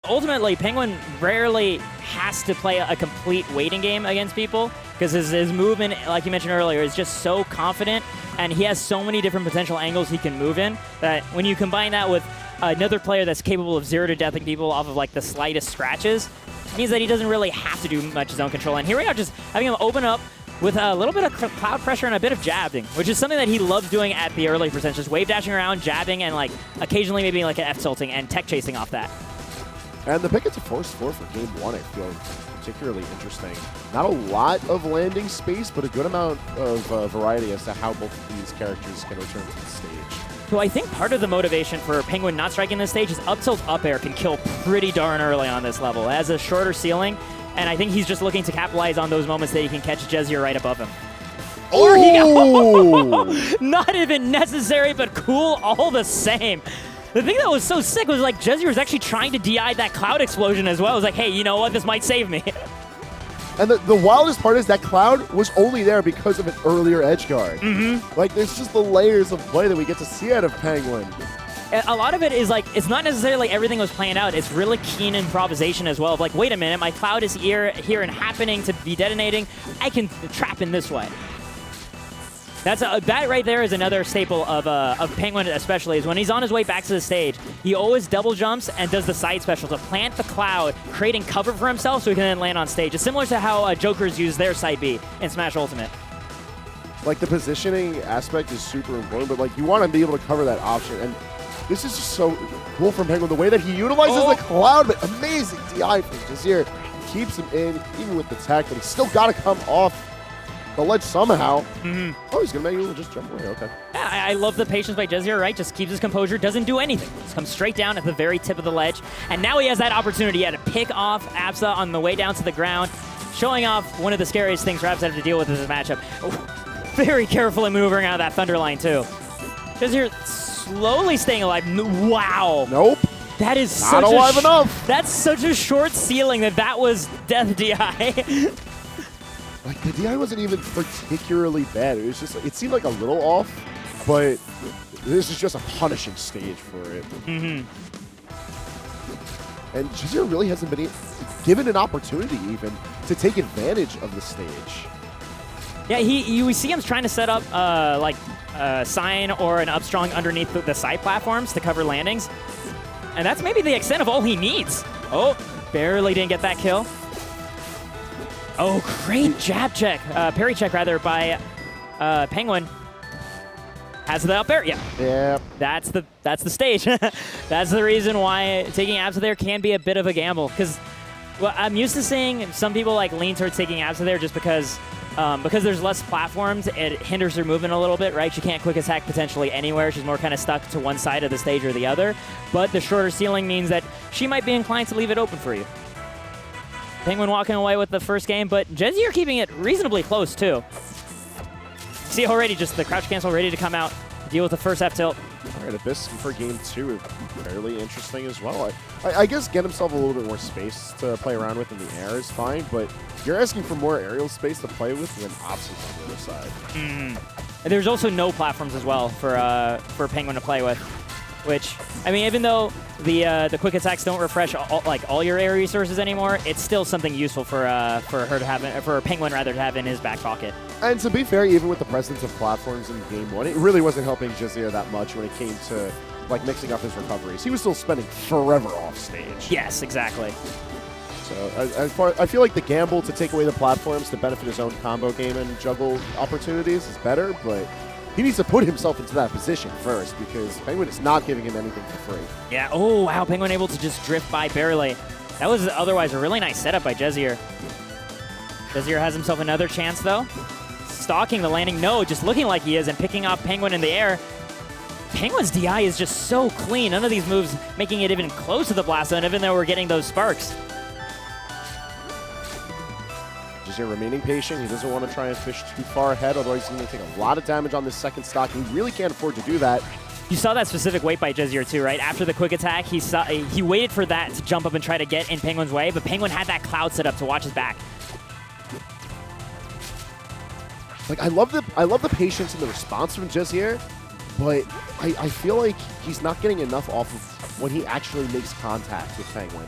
ultimately, Penguin rarely has to play a complete waiting game against people because his movement, like you mentioned earlier, is just so confident, and he has so many different potential angles he can move in that when you combine that with another player that's capable of 0-to-deathing people off of like the slightest scratches, it means that he doesn't really have to do much zone control. And here we are just having him open up with a little bit of cloud pressure and a bit of jabbing, which is something that he loves doing at the early percent, just wave dashing around, jabbing, and like occasionally maybe like an F-tilting and tech chasing off that. And the pick into Force 4 for game 1, I feel particularly interesting. Not a lot of landing space, but a good amount of variety as to how both of these characters can return to the stage. So I think part of the motivation for Penguin not striking this stage is up tilt up air can kill pretty darn early on this level. It has a shorter ceiling, and I think he's just looking to capitalize on those moments that he can catch Jesier right above him. Or he got not even necessary, but cool all the same. The thing that was so sick was like Jesier was actually trying to DI that cloud explosion as well. It was like, hey, you know what? This might save me. And the wildest part is that cloud was only there because of an earlier edge guard. Like, there's just the layers of play that we get to see out of Penguin. A lot of it is like, it's not necessarily like everything was planned out. It's really keen improvisation as well of like, wait a minute, my cloud is here and happening to be detonating. I can trap in this way. That right there is another staple of Penguin especially, is when he's on his way back to the stage, he always double jumps and does the side special to plant the cloud, creating cover for himself so he can then land on stage. It's similar to how Jokers use their side B in Smash Ultimate. Like, the positioning aspect is super important, but like, you want to be able to cover that option. And this is just so cool from Penguin, the way that he utilizes the cloud, but amazing DI from Jesier. Keeps him in, even with the tech, but he's still got to come off the ledge somehow. Oh, he's going to make you just jump away. Okay. Yeah, I love the patience by Jesier, right? Just keeps his composure, doesn't do anything. Just comes straight down at the very tip of the ledge. And now he has that opportunity to pick off Absa on the way down to the ground, showing off one of the scariest things for Absa to have to deal with in this matchup. Very carefully maneuvering out of that thunder line, too. Jesier slowly staying alive. Wow. Nope. That is not alive enough. That's such a short ceiling that was death DI. Like, the DI wasn't even particularly bad. It was just, it seemed like a little off, but this is just a punishing stage for it. And Jesier really hasn't been given an opportunity even to take advantage of the stage. Yeah, we see him trying to set up like a sign or an up strong underneath the side platforms to cover landings. And that's maybe the extent of all he needs. Oh, barely didn't get that kill. Oh, great jab check. Parry check, rather, by Penguin. Has the up air. Yeah. That's the stage. That's the reason why taking Absa there can be a bit of a gamble. Because I'm used to seeing some people like lean towards taking Absa there just because there's less platforms, it hinders their movement a little bit, right? She can't quick attack potentially anywhere. She's more kind of stuck to one side of the stage or the other. But the shorter ceiling means that she might be inclined to leave it open for you. Penguin walking away with the first game, but Jesier keeping it reasonably close, too. See already just the crouch cancel ready to come out, deal with the first F tilt. All right, Abyss for game 2 is fairly interesting as well. I guess get himself a little bit more space to play around with in the air is fine, but you're asking for more aerial space to play with when Absa's on the other side. And there's also no platforms as well for Penguin to play with. Which, I mean, even though the quick attacks don't refresh all your air resources anymore, it's still something useful for her to have, for Penguin rather, to have in his back pocket. And to be fair, even with the presence of platforms in game 1, it really wasn't helping Jesier that much when it came to like mixing up his recoveries. He was still spending forever off stage. Yes, exactly. So I feel like the gamble to take away the platforms to benefit his own combo game and juggle opportunities is better, but he needs to put himself into that position first because Penguin is not giving him anything for free. Yeah, oh wow, Penguin able to just drift by barely. That was otherwise a really nice setup by Jesier. Jesier has himself another chance though. Stalking the landing, no, just looking like he is and picking off Penguin in the air. Penguin's DI is just so clean. None of these moves making it even close to the blast zone, even though we're getting those sparks. Jesier remaining patient. He doesn't want to try and fish too far ahead, otherwise he's going to take a lot of damage on this second stock. He really can't afford to do that. You saw that specific wait by Jesier too, right? After the quick attack, he waited for that to jump up and try to get in Penguin's way, but Penguin had that cloud set up to watch his back. Like, I love the patience and the response from Jesier, but I feel like he's not getting enough off of when he actually makes contact with Penguin.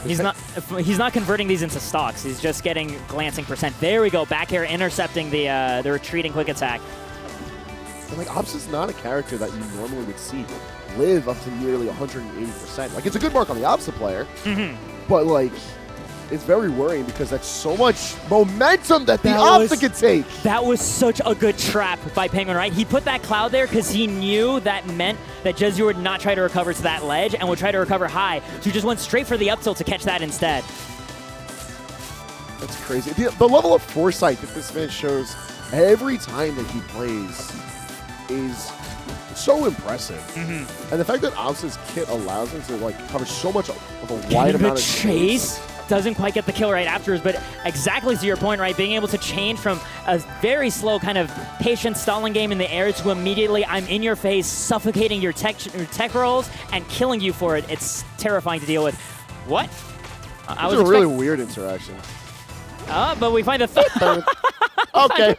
He's not converting these into stocks. He's just getting glancing percent. There we go. Back air intercepting the retreating quick attack. And like Absa's not a character that you normally would see live up to nearly 180%. Like it's a good mark on the Absa player, but like it's very worrying because that's so much momentum that the Absa could take. That was such a good trap by Penguin, right? He put that cloud there because he knew that meant that Jesier would not try to recover to that ledge and would try to recover high. So he just went straight for the up tilt to catch that instead. That's crazy. The level of foresight that this man shows every time that he plays is so impressive. And the fact that Absa's kit allows him to like cover so much of a wide amount of chase. Doesn't quite get the kill right afterwards, but exactly to your point, right? Being able to change from a very slow kind of patient stalling game in the air to immediately I'm in your face, suffocating your tech rolls and killing you for it. It's terrifying to deal with. What? It was a really weird interaction. But we find a third. Okay.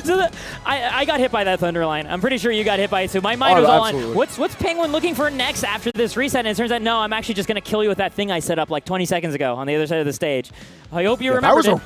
So I got hit by that Thunderline. I'm pretty sure you got hit by it too. My mind was all on what's Penguin looking for next after this reset, and it turns out no, I'm actually just going to kill you with that thing I set up like 20 seconds ago on the other side of the stage. I hope you remember it.